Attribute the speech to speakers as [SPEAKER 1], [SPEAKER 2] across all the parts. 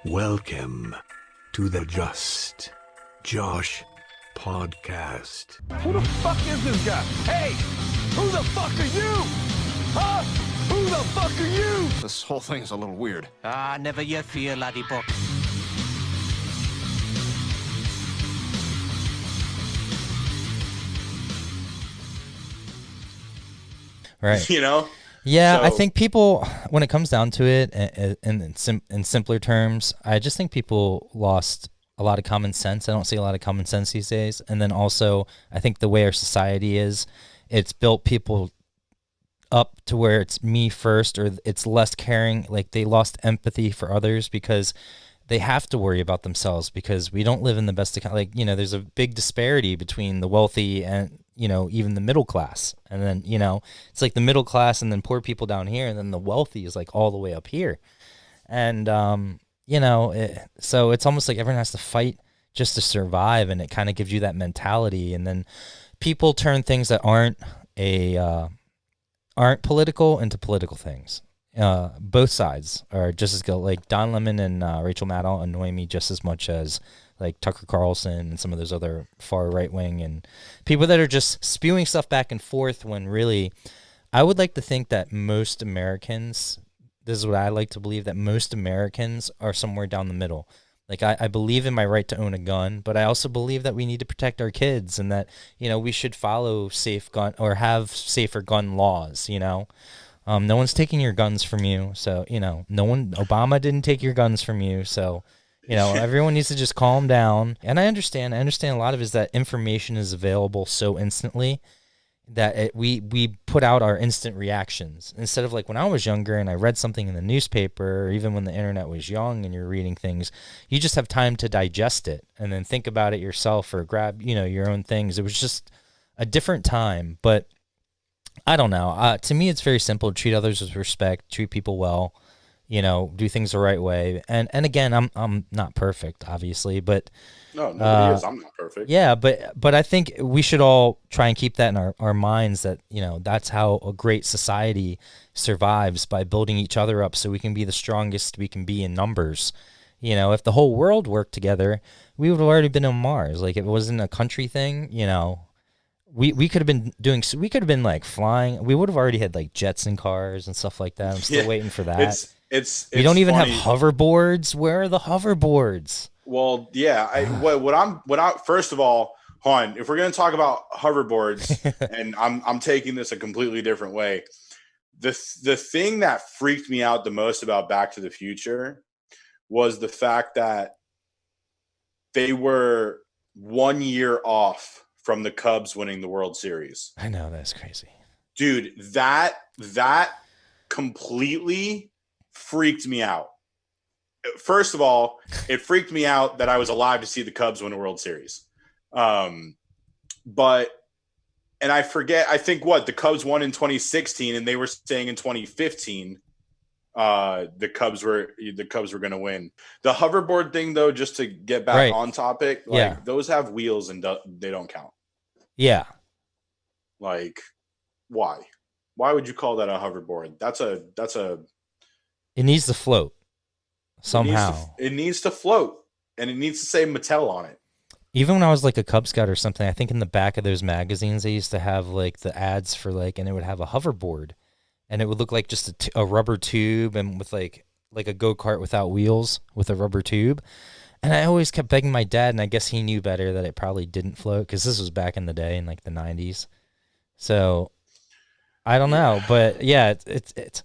[SPEAKER 1] Welcome to the Just Josh podcast.
[SPEAKER 2] Who the fuck is this guy? Hey, who the fuck are you? Huh? Who the fuck are you?
[SPEAKER 3] This whole thing's a little weird.
[SPEAKER 4] Never you fear, laddie buck.
[SPEAKER 5] Right.
[SPEAKER 6] You know?
[SPEAKER 5] Yeah,
[SPEAKER 6] So-
[SPEAKER 5] I think people, when it comes down to it, in simpler terms, I just think people lost a lot of common sense. I don't see a lot of common sense these days. And then also, I think the way our society is, it's built people up to where it's me first, or it's less caring. Like, they lost empathy for others because they have to worry about themselves, because we don't live in the best of, like, you know, there's a big disparity between the wealthy and, you know, even the middle class. And then, you know, it's like the middle class and then poor people down here, and then the wealthy is like all the way up here. And, you know, so it's almost like everyone has to fight just to survive, and it kind of gives you that mentality. And then people turn things that aren't political into political things. Both sides are just as good. Like Don Lemon and Rachel Maddow annoy me just as much as like Tucker Carlson and some of those other far right wing and people that are just spewing stuff back and forth, when really I would like to think that most Americans, this is what I like to believe, that most Americans are somewhere down the middle. Like, I believe in my right to own a gun, but I also believe that we need to protect our kids, and that, you know, we should follow safe gun or have safer gun laws, you know. No one's taking your guns from you, so, you know, Obama didn't take your guns from you, so, you know, everyone needs to just calm down. And I understand a lot of it is that information is available so instantly that we put out our instant reactions. Instead of like when I was younger and I read something in the newspaper, or even when the internet was young and you're reading things, you just have time to digest it and then think about it yourself, or grab, you know, your own things. It was just a different time. But I don't know. To me, it's very simple. Treat others with respect, treat people well, you know, do things the right way. And again, I'm not perfect, obviously, but
[SPEAKER 6] No, nobody is. I'm not perfect.
[SPEAKER 5] yeah, but I think we should all try and keep that in our minds, that, you know, that's how a great society survives, by building each other up so we can be the strongest we can be in numbers. You know, if the whole world worked together, we would have already been on Mars. Like, if it wasn't a country thing, you know, we could have been like flying. We would have already had like jets and cars and stuff like that. I'm still waiting for that. We don't even have hoverboards. Where are the hoverboards?
[SPEAKER 6] Well, yeah. First of all, hon, if we're gonna talk about hoverboards, and I'm taking this a completely different way. The thing that freaked me out the most about Back to the Future was the fact that they were 1 year off from the Cubs winning the World Series.
[SPEAKER 5] I know, that's crazy.
[SPEAKER 6] Dude, that completely freaked me out. First of all, it freaked me out that I was alive to see the Cubs win a World Series. And I forget, I think the Cubs won in 2016, and they were saying in 2015 the Cubs were going to win. The hoverboard thing, though, just to get back on topic, like, those have wheels and they don't count.
[SPEAKER 5] Yeah.
[SPEAKER 6] Like, why? Why would you call that a hoverboard? That's a.
[SPEAKER 5] It needs to float somehow.
[SPEAKER 6] It needs to float, and it needs to say Mattel on it.
[SPEAKER 5] Even when I was like a Cub Scout or something, I think in the back of those magazines, they used to have like the ads for like, and it would have a hoverboard, and it would look like just a rubber tube, and with like a go-kart without wheels with a rubber tube. And I always kept begging my dad, and I guess he knew better, that it probably didn't float, because this was back in the day in like the 90s. So I don't know, but yeah, it's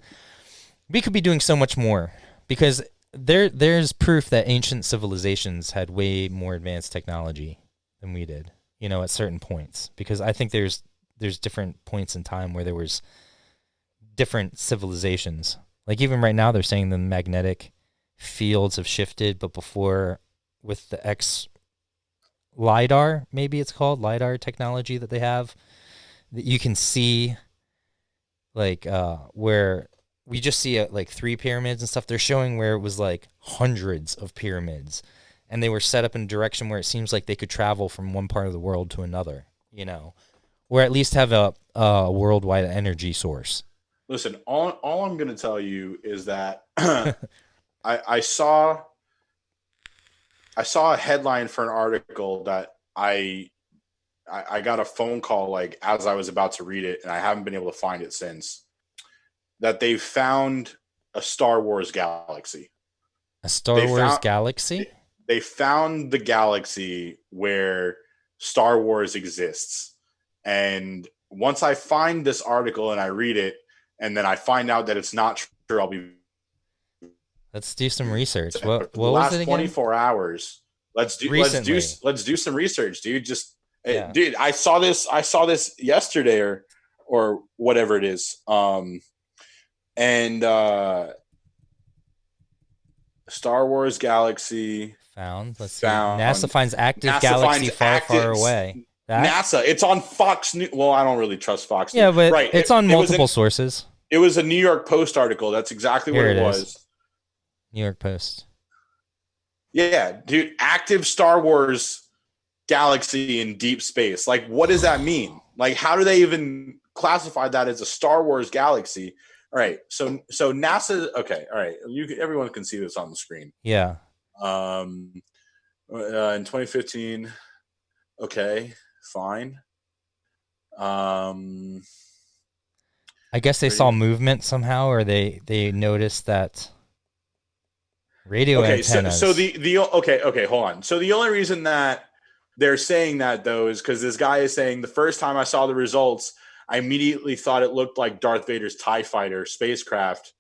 [SPEAKER 5] we could be doing so much more, because there's proof that ancient civilizations had way more advanced technology than we did, you know, at certain points. Because I think there's different points in time where there was different civilizations. Like, even right now, they're saying the magnetic fields have shifted, but before, with the Lidar, maybe it's called Lidar technology that they have, that you can see like where we just see like 3 pyramids and stuff. They're showing where it was like hundreds of pyramids, and they were set up in a direction where it seems like they could travel from one part of the world to another, you know, or at least have a worldwide energy source.
[SPEAKER 6] Listen, all I'm going to tell you is that I saw saw a headline for an article that I got a phone call like as I was about to read it, and I haven't been able to find it since. That they found a Star Wars galaxy.
[SPEAKER 5] A Star Wars galaxy?
[SPEAKER 6] They found the galaxy where Star Wars exists. And once I find this article and I read it, and then I find out that it's not true, I'll be.
[SPEAKER 5] Let's do some research. What
[SPEAKER 6] the
[SPEAKER 5] was
[SPEAKER 6] last
[SPEAKER 5] it again?
[SPEAKER 6] 24 hours. Let's do some research, dude. Dude, I saw this yesterday or whatever it is. And Star Wars galaxy
[SPEAKER 5] found. Let's
[SPEAKER 6] found.
[SPEAKER 5] see. NASA finds active galaxy far away.
[SPEAKER 6] NASA. It's on Fox News. Well, I don't really trust Fox News.
[SPEAKER 5] Yeah, but right. It's on multiple sources.
[SPEAKER 6] It was a New York Post article. That's exactly what it was.
[SPEAKER 5] New York Post.
[SPEAKER 6] Yeah, dude. Active Star Wars galaxy in deep space. Like, what does that mean? Like, how do they even classify that as a Star Wars galaxy? All right, so NASA. Okay, all right. Everyone can see this on the screen.
[SPEAKER 5] Yeah.
[SPEAKER 6] In 2015. Okay, fine.
[SPEAKER 5] I guess they saw movement somehow, or they noticed that radio antennas.
[SPEAKER 6] So okay, hold on. So the only reason that they're saying that though is because this guy is saying the first time I saw the results, I immediately thought it looked like Darth Vader's TIE fighter spacecraft.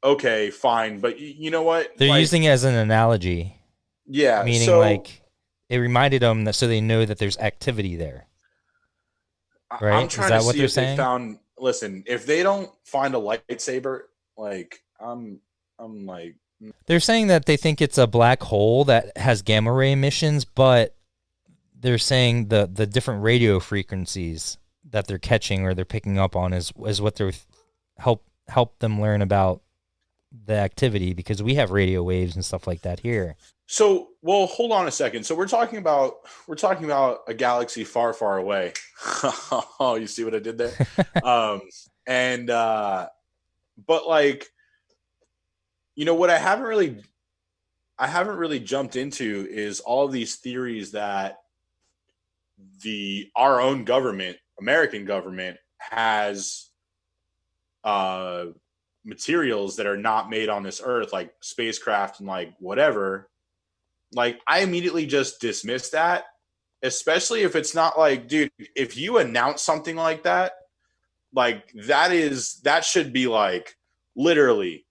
[SPEAKER 6] Okay, fine. But you know what?
[SPEAKER 5] They're using it as an analogy.
[SPEAKER 6] Yeah.
[SPEAKER 5] Meaning like it reminded them that so they know that there's activity there. Right?
[SPEAKER 6] I'm trying
[SPEAKER 5] Is that
[SPEAKER 6] to
[SPEAKER 5] what
[SPEAKER 6] see
[SPEAKER 5] they're
[SPEAKER 6] if
[SPEAKER 5] saying?
[SPEAKER 6] they found, listen, if they don't find a lightsaber, like I'm like.
[SPEAKER 5] They're saying that they think it's a black hole that has gamma ray emissions, but they're saying the different radio frequencies that they're catching or they're picking up on is what they're help them learn about the activity, because we have radio waves and stuff like that here.
[SPEAKER 6] So, well, hold on a second. So we're talking about a galaxy far, far away. Oh, you see what I did there? But like, you know what I haven't really jumped into is all these theories that our own government, American government, has materials that are not made on this earth, like spacecraft and like whatever. Like, I immediately just dismiss that, especially if it's not like, dude, if you announce something like that, like that should be like literally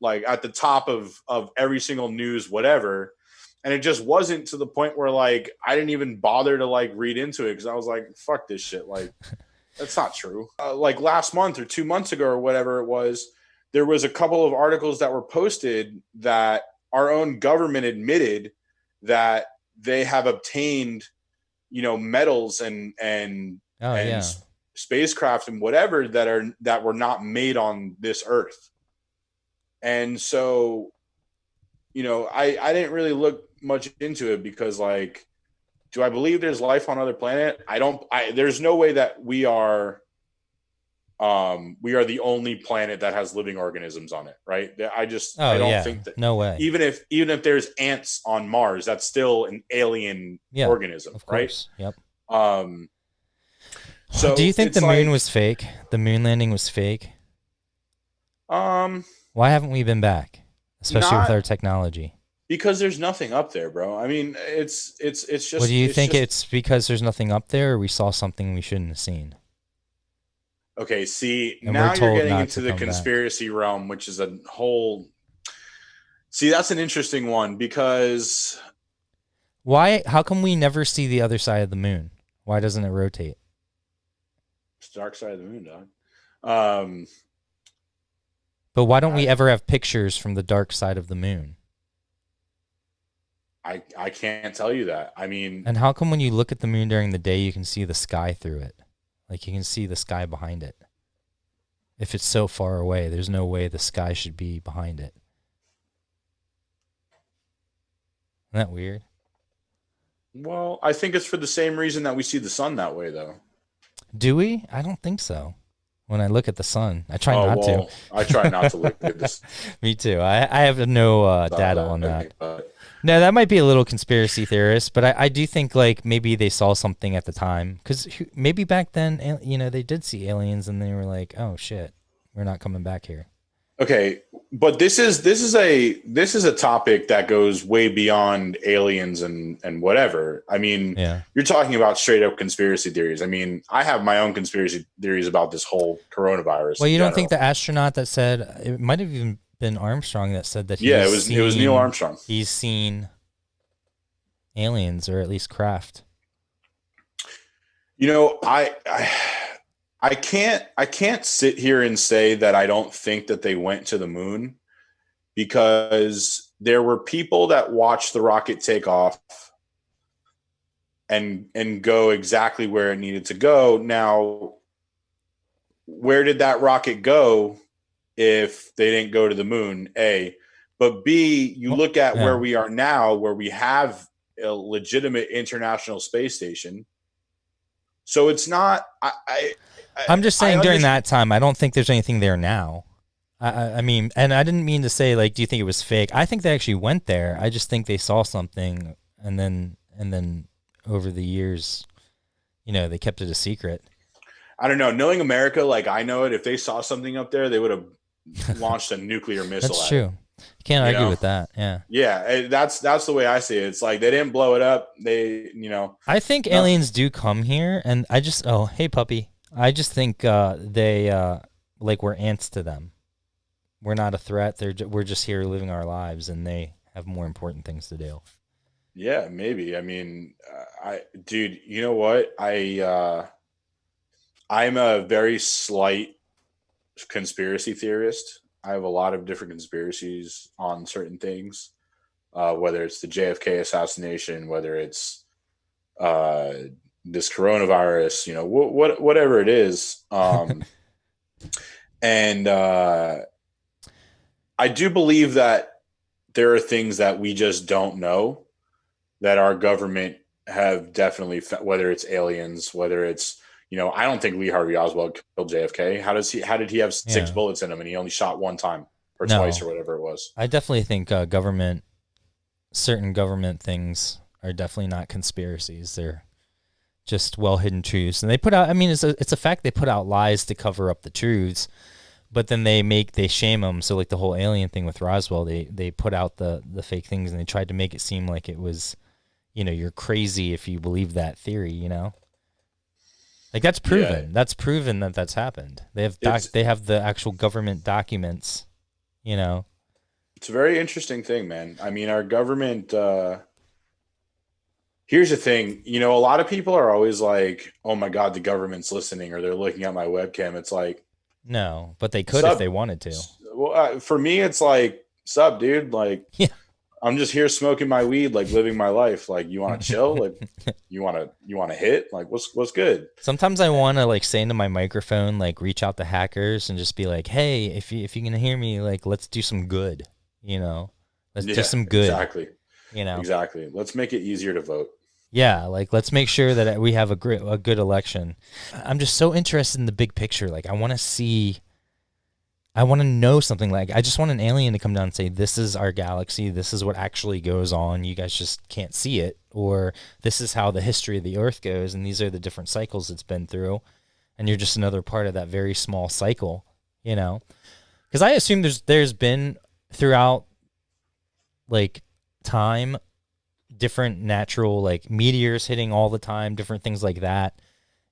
[SPEAKER 6] like at the top of every single news, whatever. And it just wasn't, to the point where like I didn't even bother to like read into it, because I was like, fuck this shit. Like, that's not true. Like last month or 2 months ago or whatever it was, there was a couple of articles that were posted that our own government admitted that they have obtained, you know, metals and spacecraft and whatever that were not made on this earth. And so, you know, I didn't really look much into it, because like, do I believe there's life on other planet? There's no way that we are the only planet that has living organisms on it, right? I don't think that.
[SPEAKER 5] No way.
[SPEAKER 6] Even if there's ants on Mars, that's still an alien organism,
[SPEAKER 5] of
[SPEAKER 6] right?
[SPEAKER 5] course. Yep.
[SPEAKER 6] So
[SPEAKER 5] do you think the moon was fake? The moon landing was fake? Why haven't we been back, especially with our technology?
[SPEAKER 6] Because there's nothing up there, bro. I mean, it's just.
[SPEAKER 5] Well, do you think it's because there's nothing up there, or we saw something we shouldn't have seen?
[SPEAKER 6] Okay, see,
[SPEAKER 5] And
[SPEAKER 6] now
[SPEAKER 5] we're
[SPEAKER 6] you're
[SPEAKER 5] told
[SPEAKER 6] getting
[SPEAKER 5] not
[SPEAKER 6] into
[SPEAKER 5] to
[SPEAKER 6] the
[SPEAKER 5] come
[SPEAKER 6] conspiracy realm, which is a whole. See, that's an interesting one, because.
[SPEAKER 5] Why? How come we never see the other side of the moon? Why doesn't it rotate?
[SPEAKER 6] It's the dark side of the moon, dog.
[SPEAKER 5] But why don't we ever have pictures from the dark side of the moon?
[SPEAKER 6] I can't tell you that. I mean,
[SPEAKER 5] and how come when you look at the moon during the day, you can see the sky through it? Like, you can see the sky behind it. If it's so far away, there's no way the sky should be behind it. Isn't that weird?
[SPEAKER 6] Well, I think it's for the same reason that we see the sun that way, though.
[SPEAKER 5] Do we? I don't think so. when I look at the sun. I try not to.
[SPEAKER 6] I try not to look at this.
[SPEAKER 5] Me too. I have no data on that. No, that might be a little conspiracy theorist, but I do think like maybe they saw something at the time, because maybe back then, you know, they did see aliens and they were like, oh shit, we're not coming back here.
[SPEAKER 6] Okay, but this is a topic that goes way beyond aliens and whatever. I mean, You're talking about straight up conspiracy theories. I mean, I have my own conspiracy theories about this whole coronavirus.
[SPEAKER 5] Well, you don't think the astronaut that said, it might have even been Armstrong that said that
[SPEAKER 6] it was Neil Armstrong.
[SPEAKER 5] He's seen aliens, or at least craft.
[SPEAKER 6] You know, I can't sit here and say that I don't think that they went to the moon, because there were people that watched the rocket take off and go exactly where it needed to go. Now, where did that rocket go if they didn't go to the moon? A, but B, you look at where we are now, where we have a legitimate international space station. So it's not.
[SPEAKER 5] I'm just saying during that time, I don't think there's anything there now. I mean, and I didn't mean to say like, do you think it was fake? I think they actually went there. I just think they saw something, and then over the years, you know, they kept it a secret.
[SPEAKER 6] I don't know. Knowing America like I know it, if they saw something up there, they would have launched a nuclear missile.
[SPEAKER 5] That's true. You can't argue with that. Yeah.
[SPEAKER 6] Yeah, that's the way I see it. It's like they didn't blow it up. They, you know.
[SPEAKER 5] I think aliens do come here, and I just hey puppy. I just think they like we're ants to them. We're not a threat. We're just here living our lives, and they have more important things to do.
[SPEAKER 6] Yeah, maybe. I mean, dude, you know what? I'm a very slight conspiracy theorist. I have a lot of different conspiracies on certain things, whether it's the JFK assassination, whether it's this coronavirus, you know, whatever it is. And I do believe that there are things that we just don't know that our government have definitely, whether it's aliens, whether it's, you know, I don't think Lee Harvey Oswald killed JFK. How did he have 6 bullets in him and he only shot one time or twice or whatever it was?
[SPEAKER 5] I definitely think certain government things are definitely not conspiracies. They're just well hidden truths. And they put out, I mean, it's a fact they put out lies to cover up the truths, but then they shame them. So like the whole alien thing with Roswell, they put out the fake things and they tried to make it seem like it was, you know, you're crazy if you believe that theory, you know? Like that's proven. Yeah. That's proven that that's happened. They have they have the actual government documents, you know.
[SPEAKER 6] It's a very interesting thing, man. I mean, our government here's the thing, you know, a lot of people are always like, "Oh my god, the government's listening," or they're looking at my webcam. It's like,
[SPEAKER 5] no, but they could if they wanted to.
[SPEAKER 6] Well, for me it's like, "Sup, dude?" Like, yeah. I'm just here smoking my weed, like living my life. Like, you want to chill? Like, you want to hit? Like, what's good?
[SPEAKER 5] Sometimes I want to like say into my microphone, like reach out to hackers and just be like, hey, if you can hear me, like, let's do some good, you know, let's do some good.
[SPEAKER 6] Exactly.
[SPEAKER 5] You know,
[SPEAKER 6] exactly. Let's make it easier to vote.
[SPEAKER 5] Yeah. Like, let's make sure that we have a good election. I'm just so interested in the big picture. Like, I want to know something. Like, I just want an alien to come down and say, this is our galaxy. This is what actually goes on. You guys just can't see it. Or this is how the history of the Earth goes. And these are the different cycles it's been through. And you're just another part of that very small cycle, you know? Because I assume there's been throughout, like, time, different natural, like, meteors hitting all the time, different things like that.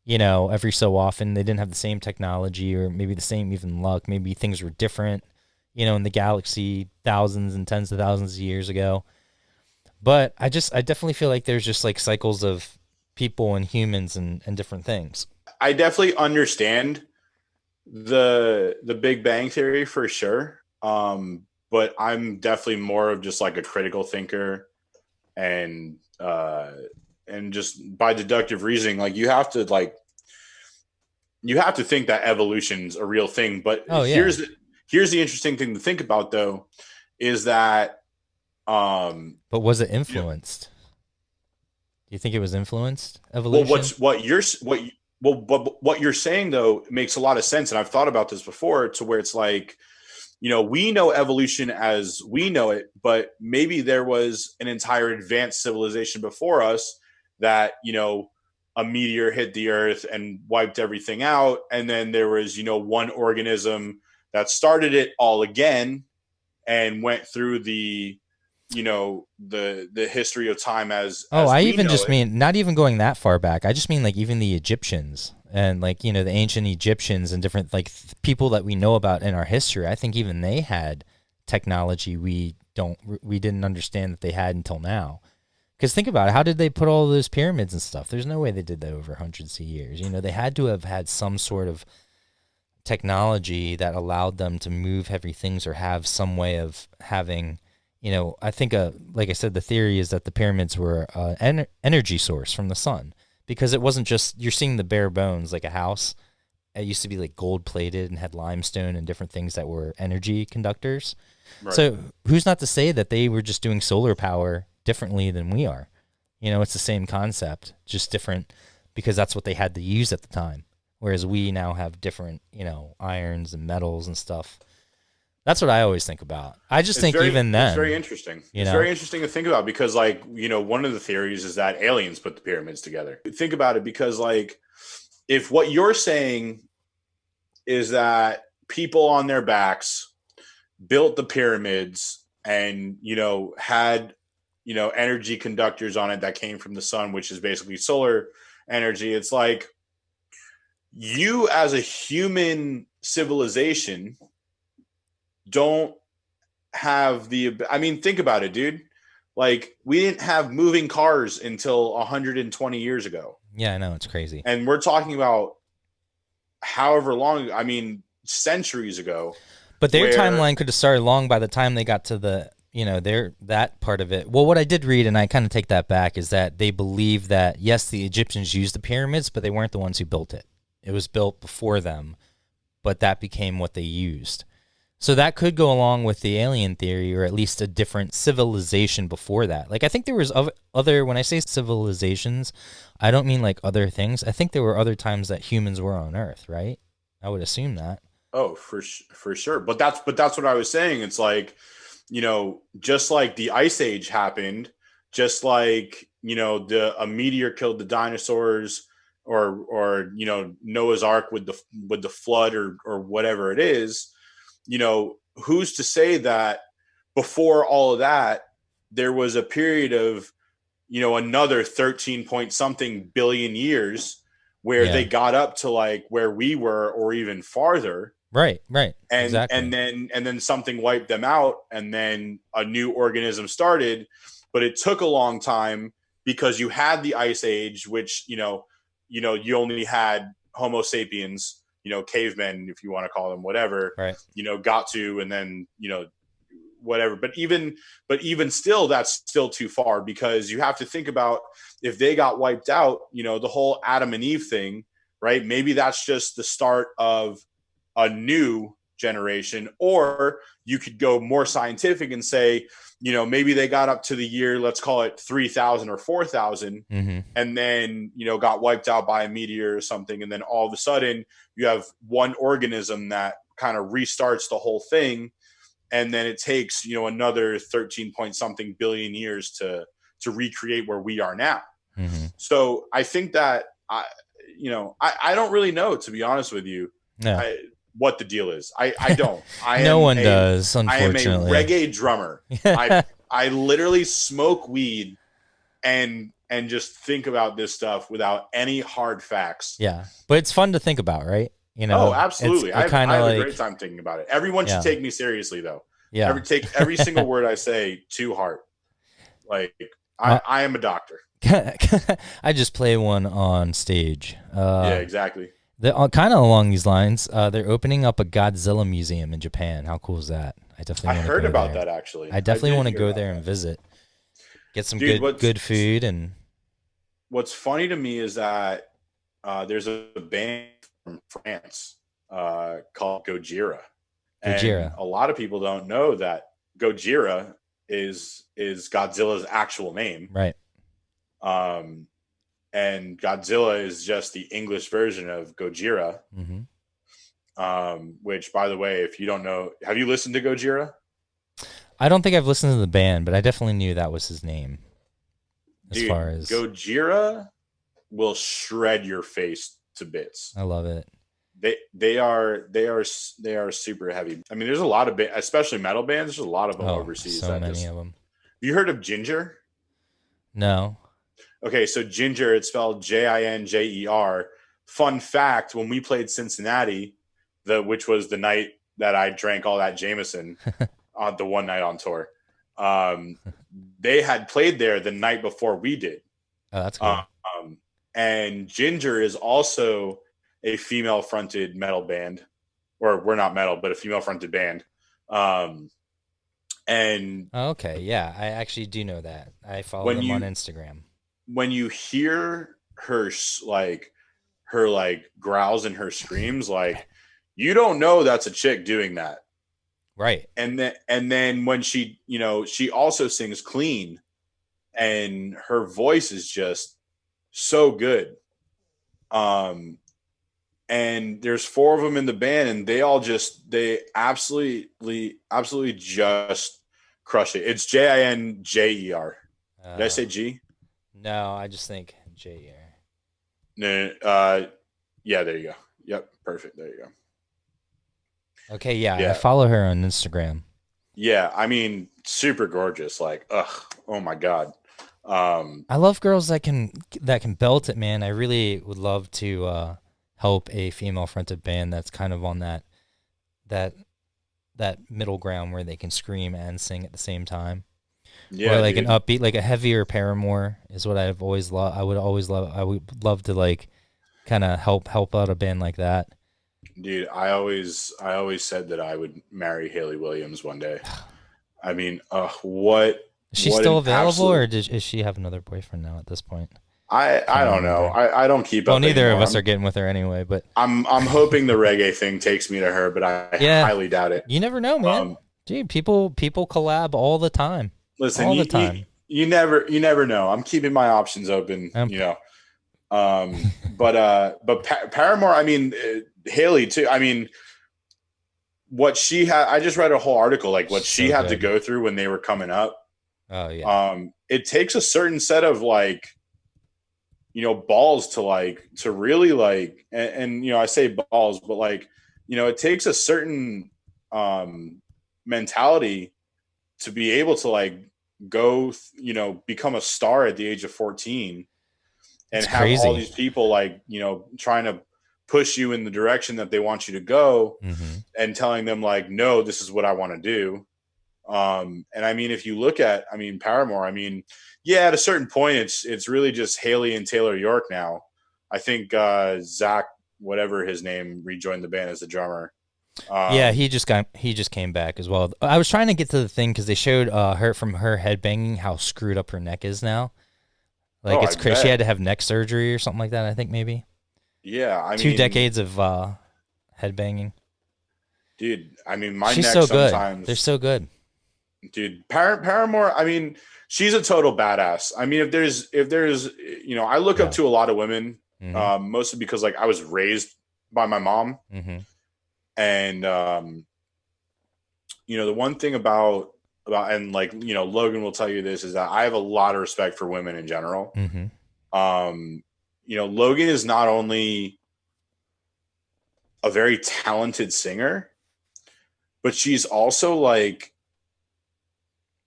[SPEAKER 5] You know, every so often they didn't have the same technology or maybe the same even luck. Maybe things were different, you know, in the galaxy thousands and tens of thousands of years ago. But I definitely feel like there's just like cycles of people and humans and different things.
[SPEAKER 6] I definitely understand the Big Bang Theory for sure. But I'm definitely more of just like a critical thinker and just by deductive reasoning, like you have to think that evolution's a real thing. But here's the interesting thing to think about though, is that
[SPEAKER 5] but was it influenced? Do you think it was influenced evolution?
[SPEAKER 6] Well, Well, but what you're saying though makes a lot of sense, and I've thought about this before, to where it's like, we know evolution as we know it, but maybe there was an entire advanced civilization before us that, a meteor hit the earth and wiped everything out. And then there was, one organism that started it all again and went through the, the history of time as
[SPEAKER 5] I
[SPEAKER 6] we
[SPEAKER 5] even
[SPEAKER 6] know
[SPEAKER 5] just
[SPEAKER 6] it.
[SPEAKER 5] mean not even going that far back. I just mean like even the Egyptians and like, the ancient Egyptians and different like people that we know about in our history. I think even they had technology we didn't understand that they had until now. Because think about it, how did they put all those pyramids and stuff? There's no way they did that over hundreds of years. They had to have had some sort of technology that allowed them to move heavy things or have some way of having, I think, like I said, the theory is that the pyramids were an energy source from the sun, because it wasn't just, you're seeing the bare bones like a house. It used to be like gold plated and had limestone and different things that were energy conductors.
[SPEAKER 6] Right.
[SPEAKER 5] So who's not to say that they were just doing solar power differently than we are? It's the same concept, just different because that's what they had to use at the time. Whereas we now have different, irons and metals and stuff. That's what I always think about. I just think even then.
[SPEAKER 6] It's very interesting. It's very interesting to think about because, like, one of the theories is that aliens put the pyramids together. Think about it because, like, if what you're saying is that people on their backs built the pyramids and, had, energy conductors on it that came from the sun, which is basically solar energy. It's like you as a human civilization don't have think about it, dude. Like, we didn't have moving cars until 120 years ago.
[SPEAKER 5] Yeah, I know, it's crazy.
[SPEAKER 6] And we're talking about however long, centuries ago.
[SPEAKER 5] But their timeline could have started long by the time they got to the, that part of it. Well, what I did read, and I kind of take that back, is that they believe that, yes, the Egyptians used the pyramids, but they weren't the ones who built it. It was built before them, but that became what they used. So that could go along with the alien theory, or at least a different civilization before that. Like, I think there was other, when I say civilizations, I don't mean like other things. I think there were other times that humans were on Earth, right? I would assume that.
[SPEAKER 6] Oh, for sure. But that's what I was saying. It's like, just like the Ice Age happened, just like, a meteor killed the dinosaurs, or Noah's Ark with the flood, or whatever it is. Who's to say that before all of that, there was a period of, another 13 point something billion years where they got up to like where we were, or even farther.
[SPEAKER 5] Right.
[SPEAKER 6] And
[SPEAKER 5] exactly.
[SPEAKER 6] and then something wiped them out, and then a new organism started. But it took a long time because you had the Ice Age, which, you only had Homo sapiens, cavemen, if you want to call them, whatever,
[SPEAKER 5] right.
[SPEAKER 6] Got to, and then, whatever. But even still, that's still too far, because you have to think about, if they got wiped out, the whole Adam and Eve thing, right? Maybe that's just the start of a new generation. Or you could go more scientific and say, maybe they got up to the year, let's call it 3,000 or 4,000, and then, got wiped out by a meteor or something. And then all of a sudden you have one organism that kind of restarts the whole thing. And then it takes, another 13 point something billion years to recreate where we are now. So I think that, I don't really know, to be honest with you.
[SPEAKER 5] No.
[SPEAKER 6] What the deal is. I don't.
[SPEAKER 5] No one does, unfortunately.
[SPEAKER 6] I am a reggae drummer. I literally smoke weed and just think about this stuff without any hard facts.
[SPEAKER 5] Yeah. But it's fun to think about, right?
[SPEAKER 6] Oh, absolutely. I have
[SPEAKER 5] like,
[SPEAKER 6] a great time thinking about it. Everyone should take me seriously, though.
[SPEAKER 5] Yeah.
[SPEAKER 6] Take every single word I say to heart. Like, I am a doctor.
[SPEAKER 5] I just play one on stage.
[SPEAKER 6] Yeah, exactly.
[SPEAKER 5] Kind of along these lines, they're opening up a Godzilla museum in Japan. How cool is that? I
[SPEAKER 6] heard about that, actually.
[SPEAKER 5] I definitely want to go there and visit. Get some good food. And
[SPEAKER 6] what's funny to me is that there's a band from France called Gojira. And a lot of people don't know that Gojira is Godzilla's actual name.
[SPEAKER 5] Right.
[SPEAKER 6] and Godzilla is just the English version of Gojira. Which, by the way, if you don't know, have you listened to Gojira?
[SPEAKER 5] I don't think I've listened to the band, but I definitely knew that was his name.
[SPEAKER 6] Dude, Gojira will shred your face to bits.
[SPEAKER 5] I love it.
[SPEAKER 6] They are super heavy. I mean, there's a lot of especially metal bands. There's a lot of them overseas.
[SPEAKER 5] So many of them.
[SPEAKER 6] Have you heard of Ginger?
[SPEAKER 5] No.
[SPEAKER 6] Okay, so Ginger, it's spelled Jinjer. Fun fact: when we played Cincinnati, which was the night that I drank all that Jameson, the one night on tour, they had played there the night before we did.
[SPEAKER 5] Oh, that's cool.
[SPEAKER 6] And Ginger is also a female-fronted metal band, or we're not metal, but a female-fronted band. And
[SPEAKER 5] okay, yeah, I actually do know that. I follow them on Instagram.
[SPEAKER 6] When you hear her growls and her screams, like, you don't know that's a chick doing that,
[SPEAKER 5] right?
[SPEAKER 6] And then when she also sings clean, and her voice is just so good. And there's 4 of them in the band, and they absolutely just crush it. It's Jinjer. Did I say G?
[SPEAKER 5] No, I just think J.
[SPEAKER 6] No, yeah, there you go. Yep, perfect. There you go.
[SPEAKER 5] Okay, yeah, I follow her on Instagram.
[SPEAKER 6] Yeah, I mean, super gorgeous. Like, oh my god.
[SPEAKER 5] I love girls that can belt it, man. I really would love to help a female fronted band that's kind of on that middle ground where they can scream and sing at the same time.
[SPEAKER 6] Yeah,
[SPEAKER 5] or like an upbeat, like a heavier Paramore is what I've always loved. I would love to like kind of help out a band like that.
[SPEAKER 6] Dude, I always said that I would marry Hayley Williams one day. I mean, what?
[SPEAKER 5] Is she still available, or does she have another boyfriend now at this point?
[SPEAKER 6] I don't know. I don't keep up.
[SPEAKER 5] Well, neither
[SPEAKER 6] anymore.
[SPEAKER 5] of us are getting with her anyway. But
[SPEAKER 6] I'm hoping the reggae thing takes me to her, but I highly doubt it.
[SPEAKER 5] You never know, man. Dude, people collab all the time.
[SPEAKER 6] Listen, all the time. You never know. I'm keeping my options open. But Paramore. I mean, Hayley too. I mean, what she had. I just read a whole article like what she had to go through when they were coming up.
[SPEAKER 5] Oh yeah.
[SPEAKER 6] It takes a certain set of like, balls to really like, and I say balls, but like, it takes a certain mentality to be able to like go, become a star at the age of 14 and have all these people like, trying to push you in the direction that they want you to go, and telling them like, no, this is what I want to do. And I mean, if you look at, Paramore, at a certain point, it's really just Hayley and Taylor York now. I think Zach, whatever his name, rejoined the band as the drummer.
[SPEAKER 5] Yeah, he just came back as well. I was trying to get to the thing because they showed her from her headbanging how screwed up her neck is now. Like it's crazy. She had to have neck surgery or something like that. I think maybe.
[SPEAKER 6] Yeah,
[SPEAKER 5] 2 decades of headbanging.
[SPEAKER 6] Dude, my
[SPEAKER 5] She's
[SPEAKER 6] neck
[SPEAKER 5] so
[SPEAKER 6] sometimes.
[SPEAKER 5] Good. They're so good.
[SPEAKER 6] Dude, Paramore, she's a total badass. If there's I look up to a lot of women, mostly because like I was raised by my mom. And the one thing about and like Logan will tell you this is that I have a lot of respect for women in general. Logan is not only a very talented singer, but she's also like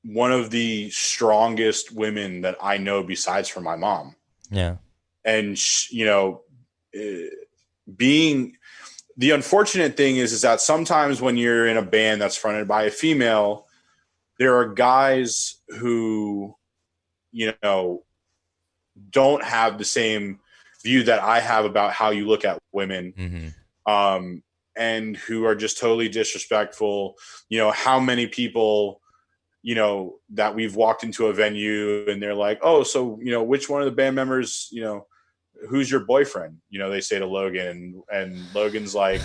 [SPEAKER 6] one of the strongest women that I know besides from my mom.
[SPEAKER 5] Yeah.
[SPEAKER 6] And being the unfortunate thing is that sometimes when you're in a band that's fronted by a female, there are guys who, don't have the same view that I have about how you look at women, and who are just totally disrespectful. How many people, that we've walked into a venue and they're like, oh, so, which one of the band members, who's your boyfriend? They say to Logan, and Logan's like,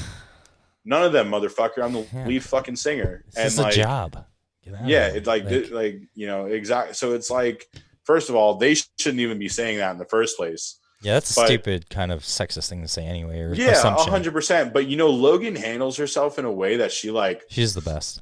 [SPEAKER 6] none of them, motherfucker. I'm the lead fucking singer.
[SPEAKER 5] It's
[SPEAKER 6] like,
[SPEAKER 5] a job.
[SPEAKER 6] It's like, exactly. So it's like, first of all, they shouldn't even be saying that in the first place.
[SPEAKER 5] Yeah, that's a
[SPEAKER 6] But
[SPEAKER 5] stupid kind of sexist thing to say anyway, or
[SPEAKER 6] yeah,
[SPEAKER 5] assumption.
[SPEAKER 6] 100%. But Logan handles herself in a way that
[SPEAKER 5] She's the best.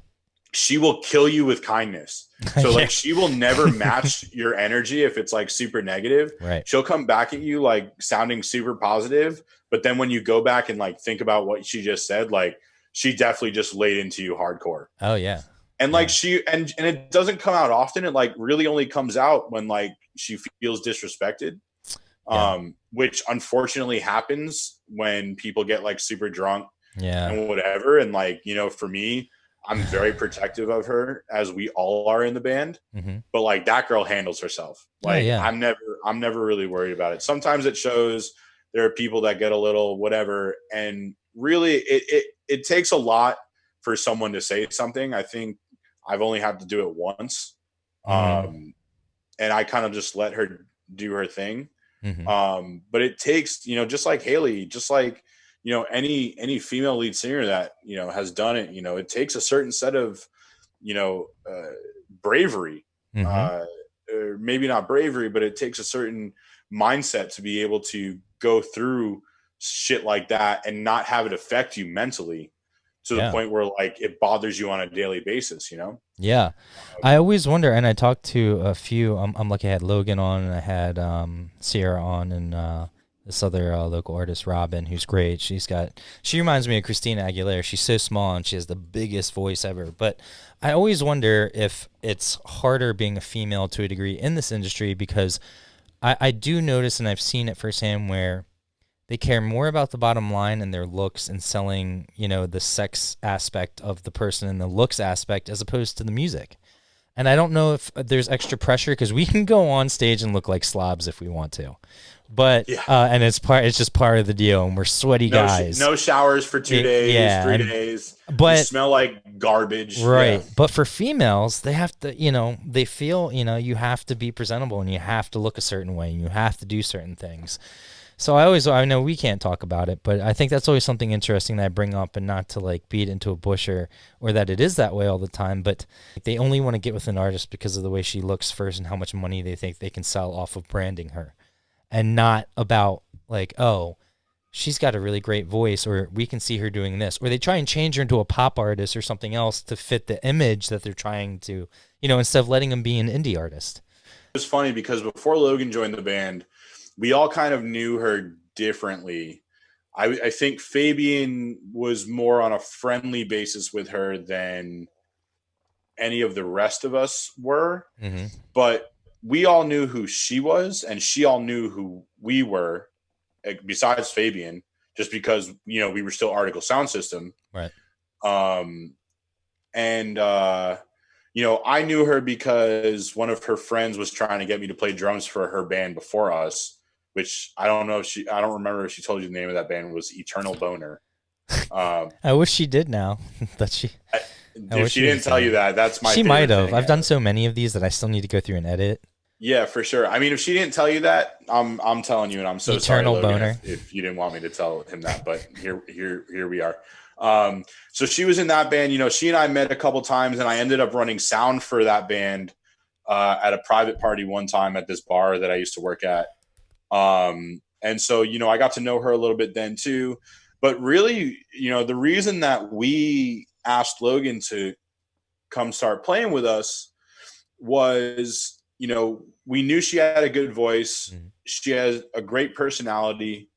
[SPEAKER 6] she will kill you with kindness. So
[SPEAKER 5] Yeah.
[SPEAKER 6] like she will never match your energy if it's like super negative.
[SPEAKER 5] Right.
[SPEAKER 6] She'll come back at you like sounding super positive, but then when you go back and like think about what she just said, like she definitely just laid into you hardcore.
[SPEAKER 5] Oh yeah.
[SPEAKER 6] And like and it doesn't come out often. It like really only comes out when like she feels disrespected. Which unfortunately happens when people get like super drunk and whatever. And like, for me, I'm very protective of her, as we all are in the band.
[SPEAKER 5] Mm-hmm.
[SPEAKER 6] But like that girl handles herself. Like I'm never really worried about it. Sometimes it shows there are people that get a little whatever, and really it takes a lot for someone to say something. I think I've only had to do it once. And I kind of just let her do her thing.
[SPEAKER 5] Mm-hmm.
[SPEAKER 6] But it takes, just like Hayley, just like, any female lead singer that, has done it, it takes a certain set of, bravery, or maybe not bravery, but it takes a certain mindset to be able to go through shit like that and not have it affect you mentally to the point where like it bothers you on a daily basis,
[SPEAKER 5] Yeah. I always wonder, and I talked to a few, I'm lucky I had Logan on, and I had Sierra on, and this other local artist, Robin, who's great. She reminds me of Christina Aguilera. She's so small and she has the biggest voice ever. But I always wonder if it's harder being a female to a degree in this industry, because I do notice, and I've seen it firsthand, where they care more about the bottom line and their looks and selling, the sex aspect of the person and the looks aspect as opposed to the music. And I don't know if there's extra pressure, because we can go on stage and look like slobs if we want to. But and it's just part of the deal, and we're sweaty guys.
[SPEAKER 6] No showers for 2 days, 3 days. But you smell like garbage.
[SPEAKER 5] Right. Yeah. But for females, they have to, they feel, you have to be presentable, and you have to look a certain way, and you have to do certain things. So I know we can't talk about it, but I think that's always something interesting that I bring up, and not to like beat into a bush or that it is that way all the time, but they only want to get with an artist because of the way she looks first and how much money they think they can sell off of branding her, and not about like, oh, she's got a really great voice, or we can see her doing this, or they try and change her into a pop artist or something else to fit the image that they're trying to, instead of letting them be an indie artist.
[SPEAKER 6] It's funny because before Logan joined the band, we all kind of knew her differently. I think Fabian was more on a friendly basis with her than any of the rest of us were. Mm-hmm. But we all knew who she was, and she all knew who we were, besides Fabian, just because, we were still Article Sound System.
[SPEAKER 5] Right.
[SPEAKER 6] I knew her because one of her friends was trying to get me to play drums for her band before us, which I don't remember if she told you the name of that band was Eternal Boner.
[SPEAKER 5] I wish she did now.
[SPEAKER 6] If she didn't tell you that, that's my
[SPEAKER 5] She might have. I've
[SPEAKER 6] ever
[SPEAKER 5] done so many of these that I still need to go through and edit.
[SPEAKER 6] Yeah, for sure. I mean, if she didn't tell you that, I'm telling you, and I'm so
[SPEAKER 5] Eternal
[SPEAKER 6] sorry, Logan,
[SPEAKER 5] Boner.
[SPEAKER 6] if you didn't want me to tell him that, but here we are. So she was in that band. She and I met a couple times, and I ended up running sound for that band at a private party one time at this bar that I used to work at. And so, I got to know her a little bit then too, but really, the reason that we asked Logan to come start playing with us was, we knew she had a good voice. Mm-hmm. She has a great personality.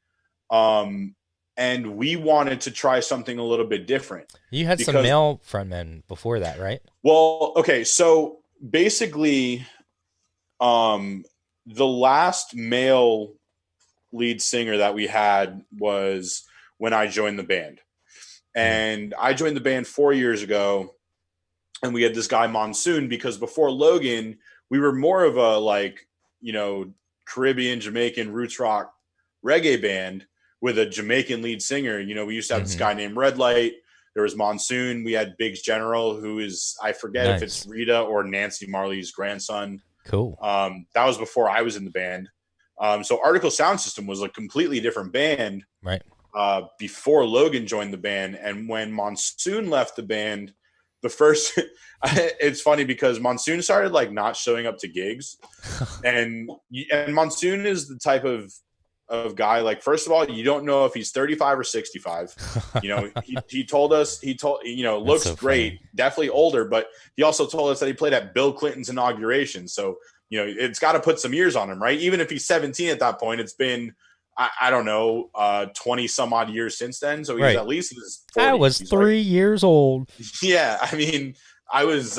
[SPEAKER 6] And we wanted to try something a little bit different.
[SPEAKER 5] You had some male frontmen before that, right?
[SPEAKER 6] Well, okay. So basically, the last male lead singer that we had was when I joined the band. And I joined the band 4 years ago, and we had this guy Monsoon, because before Logan, we were more of a Caribbean, Jamaican roots rock reggae band with a Jamaican lead singer. We used to have this guy named Red Light. There was Monsoon. We had Biggs General, who is, I forget if it's Rita or Nancy Marley's grandson.
[SPEAKER 5] Cool.
[SPEAKER 6] That was before I was in the band. So Article Sound System was a completely different band.
[SPEAKER 5] Right.
[SPEAKER 6] Before Logan joined the band. And when Monsoon left the band, it's funny because Monsoon started not showing up to gigs. and Monsoon is the type of of guy. Like, first of all, you don't know if he's 35 or 65. You know, he told us, looks
[SPEAKER 5] so
[SPEAKER 6] great,
[SPEAKER 5] funny.
[SPEAKER 6] definitely older, but he also told us that he played at Bill Clinton's inauguration. So, you know, it's got to put some years on him, right? Even if he's 17 at that point, it's been, I don't know, 20 some odd years since then. So he's at least in his 40s.
[SPEAKER 5] I was 3 years old.
[SPEAKER 6] Yeah. I mean,
[SPEAKER 5] he's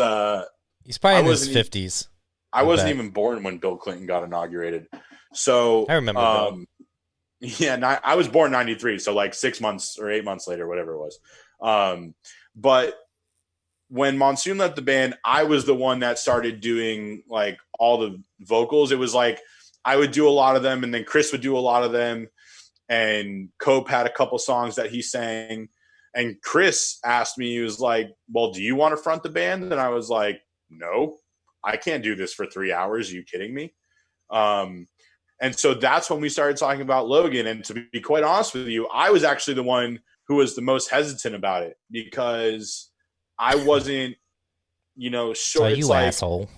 [SPEAKER 5] probably in his 50s.
[SPEAKER 6] I wasn't even born when Bill Clinton got inaugurated. So
[SPEAKER 5] I remember Bill.
[SPEAKER 6] Yeah, I was born in 93, so like 6 months or 8 months later, whatever it was. But when Monsoon left the band, I was the one that started doing like all the vocals. It was like I would do a lot of them, and then Chris would do a lot of them, and Cope had a couple songs that he sang. And Chris asked me, he was like, well, do you want to front the band? And I was like, no, I can't do this for 3 hours. Are you kidding me? And so that's when we started talking about Logan. And to be quite honest with you, I was actually the one who was the most hesitant about it because I wasn't, sure.
[SPEAKER 5] So
[SPEAKER 6] it's
[SPEAKER 5] you
[SPEAKER 6] like,
[SPEAKER 5] asshole.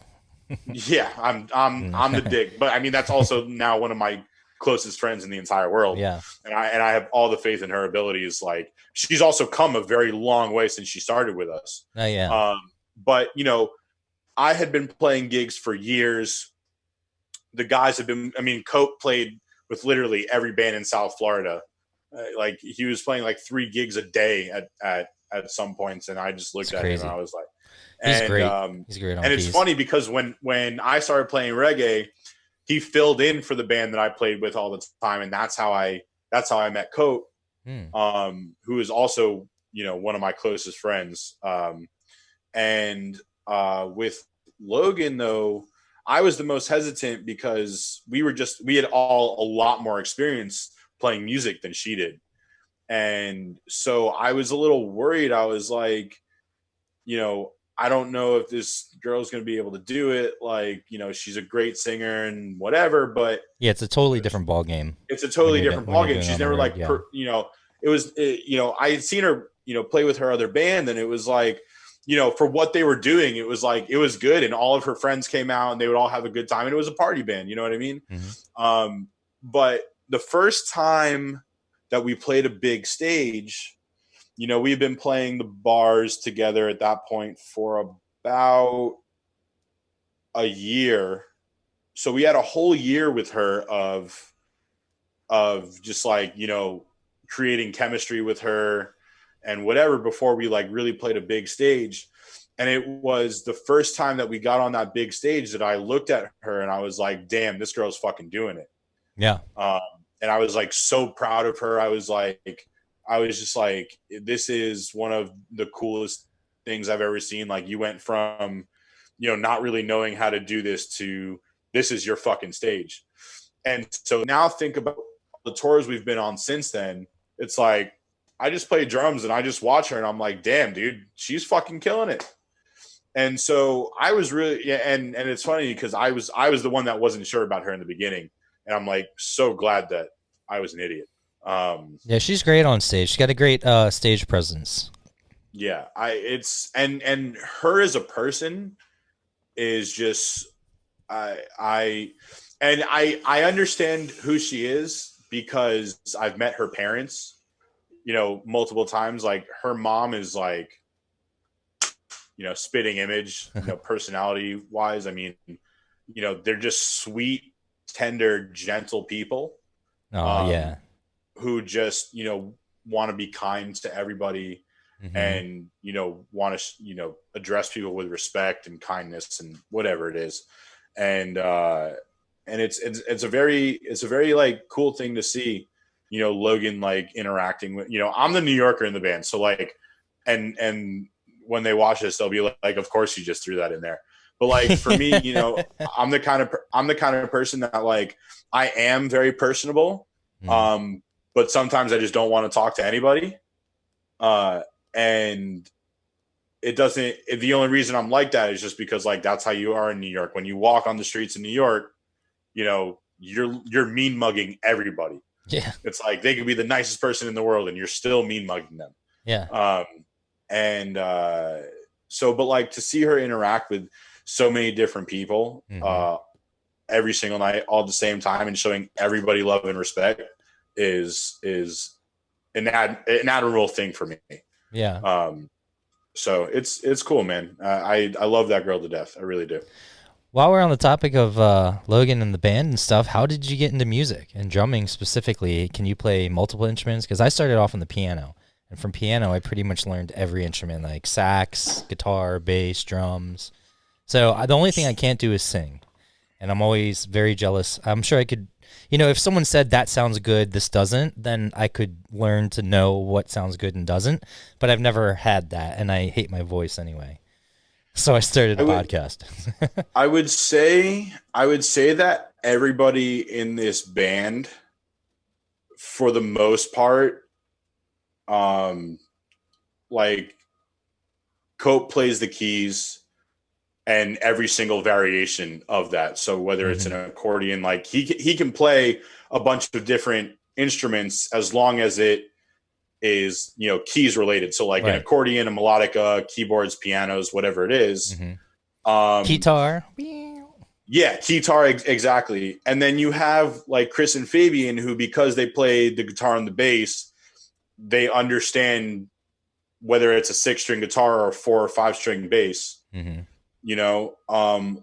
[SPEAKER 6] Yeah, I'm the dick. But I mean, that's also now one of my closest friends in the entire world.
[SPEAKER 5] Yeah.
[SPEAKER 6] And I have all the faith in her abilities. Like, she's also come a very long way since she started with us.
[SPEAKER 5] Oh, yeah.
[SPEAKER 6] But, I had been playing gigs for years. The guys have been, Cope played with literally every band in South Florida. Like, he was playing like 3 gigs a day at some points. And I just looked at him and I was like,
[SPEAKER 5] He's great. He's great on
[SPEAKER 6] and it's
[SPEAKER 5] keys.
[SPEAKER 6] funny because when I started playing reggae, he filled in for the band that I played with all the time. And that's how I met Cope, who is also, one of my closest friends. With Logan, though, I was the most hesitant because we had all a lot more experience playing music than she did. And so I was a little worried. I was like, I don't know if this girl's going to be able to do it. Like, she's a great singer and whatever, but
[SPEAKER 5] yeah, it's a totally different ball game.
[SPEAKER 6] It's a totally different ball game. She's never like, I had seen her, play with her other band, and it was like, for what they were doing, it was like, it was good. And all of her friends came out and they would all have a good time. And it was a party band, you know what I mean? Mm-hmm. But the first time that we played a big stage, we've been playing the bars together at that point for about a year. So we had a whole year with her of just like, creating chemistry with her and whatever before we like really played a big stage. And it was the first time that we got on that big stage that I looked at her and I was like, damn, this girl's fucking doing it.
[SPEAKER 5] Yeah.
[SPEAKER 6] And I was like, so proud of her. I was just like, this is one of the coolest things I've ever seen. Like, you went from, not really knowing how to do this to this is your fucking stage. And so now think about the tours we've been on since then. It's like, I just play drums and I just watch her and I'm like, damn, dude, she's fucking killing it. And so I was really, and it's funny because I was the one that wasn't sure about her in the beginning. And I'm like, so glad that I was an idiot.
[SPEAKER 5] Yeah, she's great on stage. She's got a great stage presence.
[SPEAKER 6] Yeah, and her as a person is just, I understand who she is because I've met her parents, multiple times. Like, her mom is like, spitting image, personality wise. I mean, they're just sweet, tender, gentle people.
[SPEAKER 5] Oh, yeah.
[SPEAKER 6] Who just, want to be kind to everybody, mm-hmm. and, want to, address people with respect and kindness and whatever it is. And it's a very like cool thing to see, Logan like interacting with, I'm the New Yorker in the band. So like, and when they watch this, they'll be like, of course you just threw that in there. But like, for me, I'm the kind of person that like, I am very personable. But sometimes I just don't want to talk to anybody. And the only reason I'm like that is just because like, that's how you are in New York. When you walk on the streets in New York, you're mean mugging everybody.
[SPEAKER 5] Yeah.
[SPEAKER 6] It's like, they could be the nicest person in the world and you're still mean mugging them.
[SPEAKER 5] Yeah.
[SPEAKER 6] So, but like, to see her interact with so many different people, mm-hmm. every single night, all at the same time, and showing everybody love and respect is an admirable thing for me.
[SPEAKER 5] Yeah.
[SPEAKER 6] So it's cool, man. I love that girl to death. I really do.
[SPEAKER 5] While we're on the topic of Logan and the band and stuff, how did you get into music and drumming specifically? Can you play multiple instruments? Because I started off on the piano, and from piano, I pretty much learned every instrument, like sax, guitar, bass, drums. So the only thing I can't do is sing, and I'm always very jealous. I'm sure I could, if someone said that sounds good, this doesn't, then I could learn to know what sounds good and doesn't, but I've never had that, and I hate my voice anyway. So I started a podcast.
[SPEAKER 6] I would say that everybody in this band, for the most part, like Cope plays the keys and every single variation of that. So whether it's an accordion, like he can play a bunch of different instruments as long as it is, keys related. So like an accordion, a melodica, keyboards, pianos, whatever it is.
[SPEAKER 5] Guitar.
[SPEAKER 6] Yeah, guitar, exactly. And then you have like Chris and Fabian, who, because they play the guitar and the bass, they understand whether it's a 6-string guitar or a 4 or 5-string bass.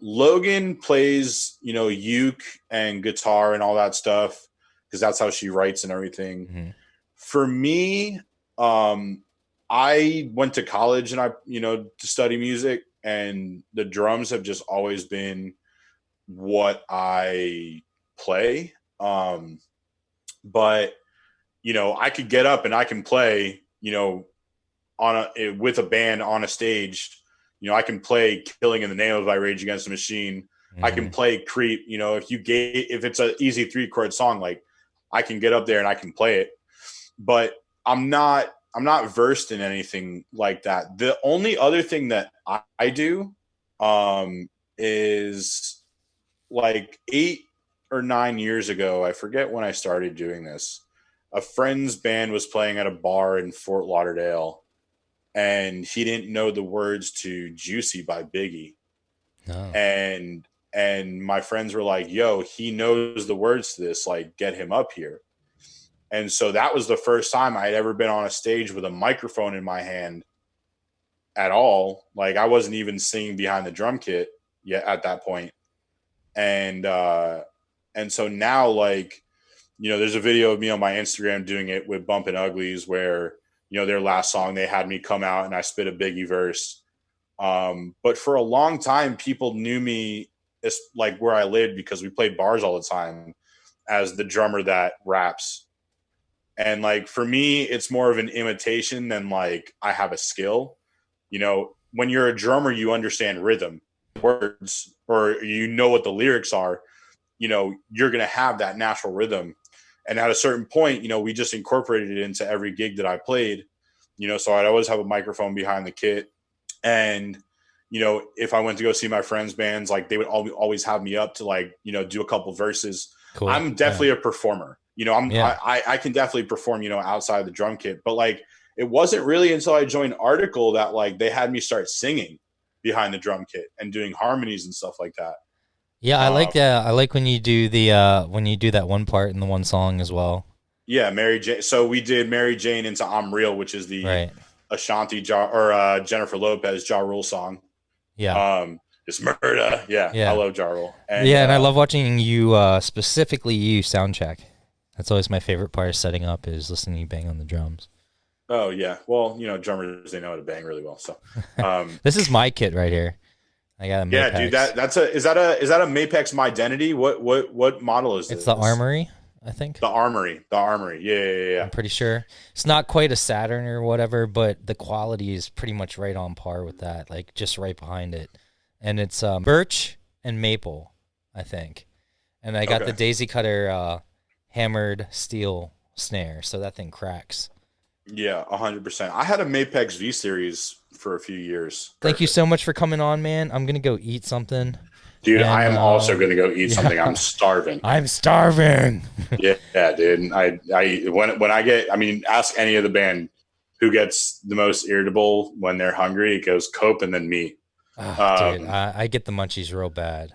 [SPEAKER 6] Logan plays, uke and guitar and all that stuff, because that's how she writes and everything. For me, I went to college and to study music, and the drums have just always been what I play. But, I could get up and I can play, with a band on a stage. I can play Killing in the Name of by Rage Against the Machine. I can play Creep. If it's an easy 3-chord song, like I can get up there and I can play it. But I'm not versed in anything like that. The only other thing that I do is like 8 or 9 years ago, I forget when I started doing this, a friend's band was playing at a bar in Fort Lauderdale, and he didn't know the words to Juicy by Biggie.
[SPEAKER 5] No.
[SPEAKER 6] And my friends were like, yo, he knows the words to this, like get him up here. And so that was the first time I had ever been on a stage with a microphone in my hand at all. Like I wasn't even singing behind the drum kit yet at that point. And so now, like, there's a video of me on my Instagram doing it with Bumpin' Uglies where, their last song, they had me come out and I spit a Biggie verse. But for a long time, people knew me as like where I lived, because we played bars all the time, as the drummer that raps. And like, for me, it's more of an imitation than like I have a skill. When you're a drummer, you understand rhythm, words, or what the lyrics are, you're going to have that natural rhythm. And at a certain point, we just incorporated it into every gig that I played, so I'd always have a microphone behind the kit. And, if I went to go see my friends' bands, like they would always have me up to like, do a couple verses. Cool. I'm definitely a performer. I can definitely perform, outside of the drum kit. But like, it wasn't really until I joined Article that like they had me start singing behind the drum kit and doing harmonies and stuff like that.
[SPEAKER 5] Yeah, I like that. I like when you do that one part in the one song as well.
[SPEAKER 6] Yeah, Mary Jane. So we did Mary Jane into I'm Real, which is the Ashanti Jennifer Lopez Ja Rule song.
[SPEAKER 5] Yeah.
[SPEAKER 6] It's murder. Yeah. I love Ja Rule. And
[SPEAKER 5] I love watching you, specifically you soundcheck. That's always my favorite part of setting up, is listening to you bang on the drums.
[SPEAKER 6] Oh yeah. Well, drummers, they know how to bang really well. So
[SPEAKER 5] this is my kit right here. I got a Mapex.
[SPEAKER 6] Yeah, dude, is that a Mapex My Identity? What model is this?
[SPEAKER 5] It's the Armory, I think.
[SPEAKER 6] The Armory. Yeah.
[SPEAKER 5] I'm pretty sure. It's not quite a Saturn or whatever, but the quality is pretty much right on par with that, like just right behind it. And it's birch and maple, I think. And I got the Daisy Cutter hammered steel snare, so that thing cracks.
[SPEAKER 6] Yeah, 100%. I had a Mapex V Series for a few years.
[SPEAKER 5] Thank you so much for coming on, man. I'm gonna go eat something.
[SPEAKER 6] Dude, I am also gonna go eat something. I'm starving.
[SPEAKER 5] I'm starving.
[SPEAKER 6] Yeah, dude. When I get, ask any of the band who gets the most irritable when they're hungry. It goes Cope and then me.
[SPEAKER 5] Dude, I get the munchies real bad.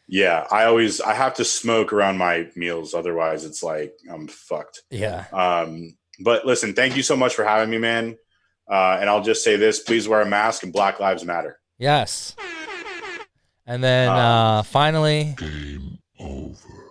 [SPEAKER 6] Yeah, I have to smoke around my meals, otherwise it's like I'm fucked.
[SPEAKER 5] Yeah.
[SPEAKER 6] But listen, thank you so much for having me, man. And I'll just say this: please wear a mask, and Black Lives Matter.
[SPEAKER 5] Yes. And then finally,
[SPEAKER 1] Game over.